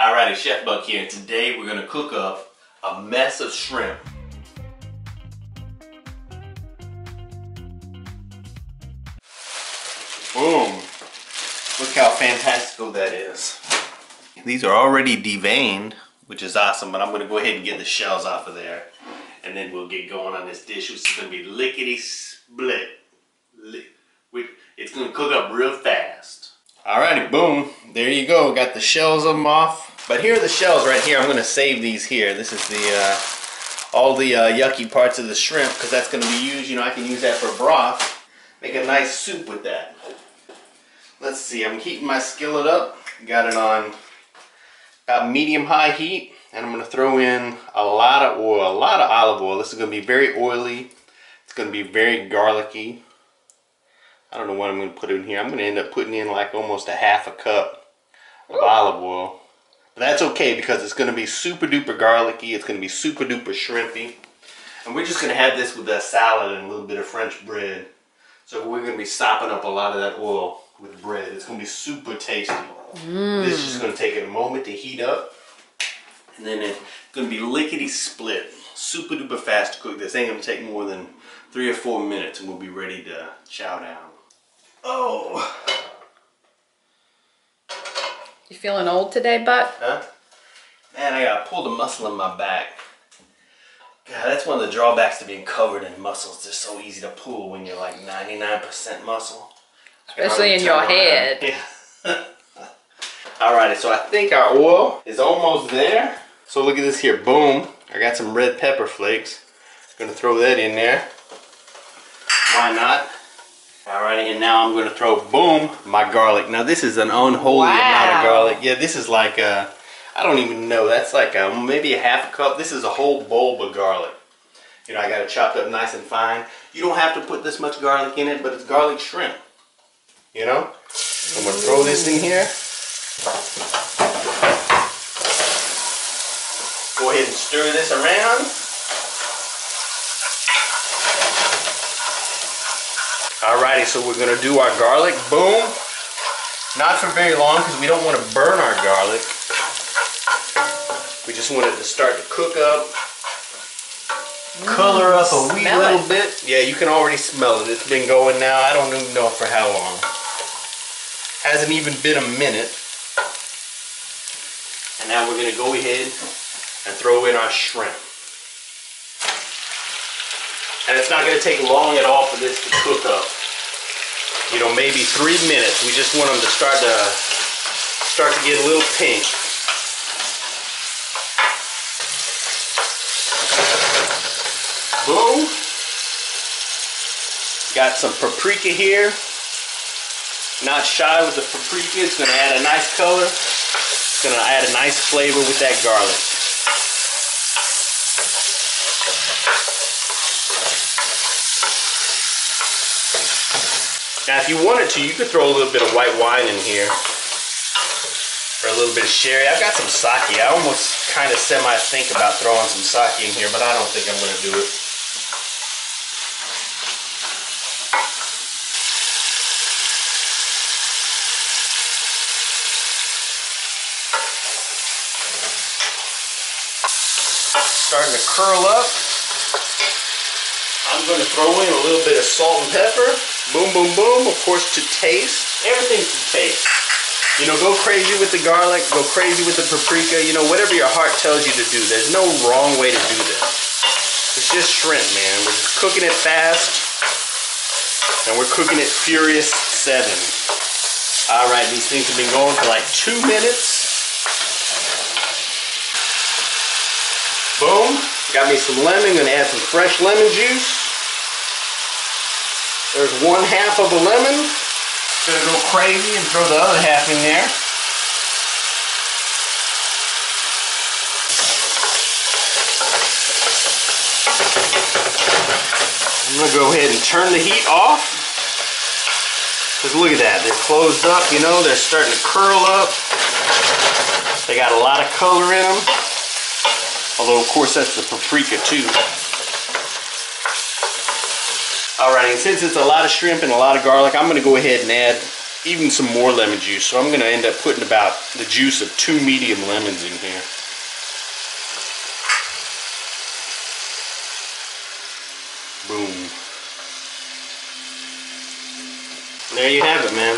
Alrighty, Chef Buck here, and today we're gonna cook up a mess of shrimp. Boom! Look how fantastical that is. These are already deveined, which is awesome, but I'm gonna go ahead and get the shells off of there, and then we'll get going on this dish, which is gonna be lickety-split. It's gonna cook up real fast. Alrighty, boom, there you go. Got the shells of them off. But here are the shells right here. I'm gonna save these here. This is the all the yucky parts of the shrimp, because that's gonna be used, you know, I can use that for broth. Make a nice soup with that. Let's see, I'm heating my skillet up. Got it on about medium-high heat, and I'm gonna throw in a lot of oil, a lot of olive oil. This is gonna be very oily. It's gonna be very garlicky. I don't know what I'm going to put in here. I'm going to end up putting in like almost a half a cup of olive oil. But that's okay because it's going to be super duper garlicky. It's going to be super duper shrimpy. And we're just going to have this with a salad and a little bit of French bread. So we're going to be sopping up a lot of that oil with bread. It's going to be super tasty. This is just going to take a moment to heat up. And then it's going to be lickety split. Super duper fast to cook. This ain't going to take more than 3 or 4 minutes and we'll be ready to chow down. Oh! You feeling old today, Buck? Huh? Man, I gotta pull the muscle in my back. God, that's one of the drawbacks to being covered in muscles. They're so easy to pull when you're like 99% muscle. Especially in your head. Yeah. Alrighty, so I think our oil is almost there. So look at this here, boom. I got some red pepper flakes. Gonna throw that in there. Why not? Alrighty, and now I'm going to throw, boom, my garlic. Now this is an unholy amount of garlic. Yeah, this is like I don't even know. That's like maybe a half a cup. This is a whole bulb of garlic. You know, I got it chopped up nice and fine. You don't have to put this much garlic in it, but it's garlic shrimp. You know? I'm going to throw this in here. Go ahead and stir this around. Alrighty, so we're gonna do our garlic, boom. Not for very long because we don't want to burn our garlic. We just want it to start to cook up, color up a wee little bit. Yeah, you can already smell it. It's been going now, I don't even know for how long. Hasn't even been a minute. And now we're gonna go ahead and throw in our shrimp. And it's not going to take long at all for this to cook up. You know, maybe 3 minutes. We just want them to start to get a little pink. Boom. Got some paprika here. Not shy with the paprika. It's going to add a nice color. It's going to add a nice flavor with that garlic. Now if you wanted to, you could throw a little bit of white wine in here. Or a little bit of sherry. I've got some sake. I almost kind of semi-think about throwing some sake in here, but I don't think I'm going to do it. Starting to curl up. I'm going to throw in a little bit of salt and pepper. Boom, boom, boom. Of course, to taste. Everything to taste. You know, go crazy with the garlic. Go crazy with the paprika. You know, whatever your heart tells you to do. There's no wrong way to do this. It's just shrimp, man. We're just cooking it fast. And we're cooking it furious 7. Alright, these things have been going for like 2 minutes. Boom. Got me some lemon. Gonna add some fresh lemon juice. There's 1/2 of a lemon. Gonna go crazy and throw the other half in there. I'm gonna go ahead and turn the heat off. Because look at that, they're closed up, you know, they're starting to curl up. They got a lot of color in them. Although, of course, that's the paprika too. Alright, and since it's a lot of shrimp and a lot of garlic, I'm going to go ahead and add even some more lemon juice. So I'm going to end up putting about the juice of 2 medium lemons in here. Boom. There you have it, man.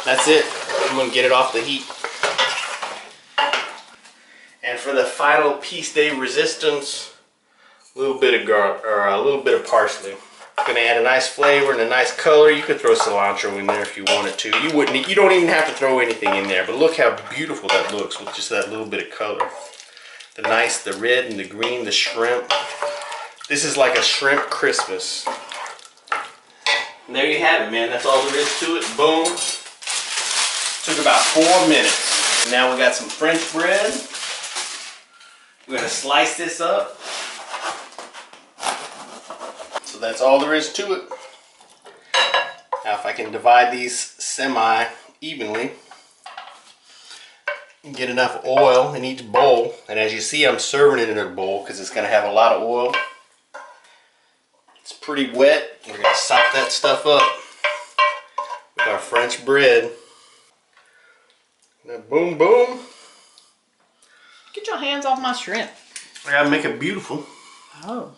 That's it. I'm going to get it off the heat. And for the final piece de resistance, a little bit of garlic, or a little bit of parsley. It's going to add a nice flavor and a nice color. You could throw cilantro in there if you wanted to. You don't even have to throw anything in there, but look how beautiful that looks with just that little bit of color. The red and the green, the shrimp. This is like a shrimp Christmas. And there you have it, man. That's all there is to it. Boom. Took about 4 minutes. Now we got some French bread. We're going to slice this up. So that's all there is to it. Now if I can divide these semi-evenly and get enough oil in each bowl. And as you see, I'm serving it in a bowl because it's going to have a lot of oil. It's pretty wet. We're going to sop that stuff up with our French bread. Now boom, boom. Get your hands off my shrimp. I gotta make it beautiful. Oh.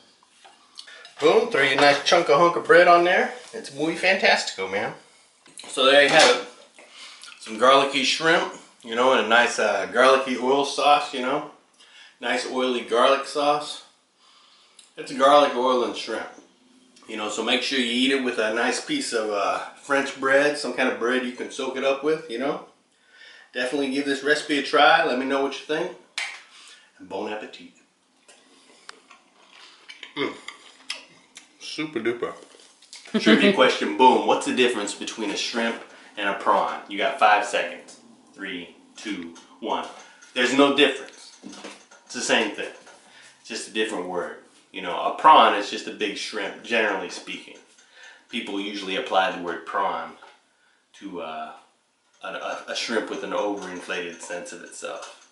Boom, throw you a nice hunk of bread on there. It's muy fantastico, man. So there you have it. Some garlicky shrimp, you know, and a nice garlicky oil sauce, you know. Nice oily garlic sauce. It's garlic, oil, and shrimp. You know, so make sure you eat it with a nice piece of French bread, some kind of bread you can soak it up with, you know. Definitely give this recipe a try. Let me know what you think. And bon appetit. Super duper. Trivia question, boom. What's the difference between a shrimp and a prawn? You got 5 seconds. 3, 2, 1. There's no difference. It's the same thing. It's just a different word. You know, a prawn is just a big shrimp, generally speaking. People usually apply the word prawn to a shrimp with an overinflated sense of itself.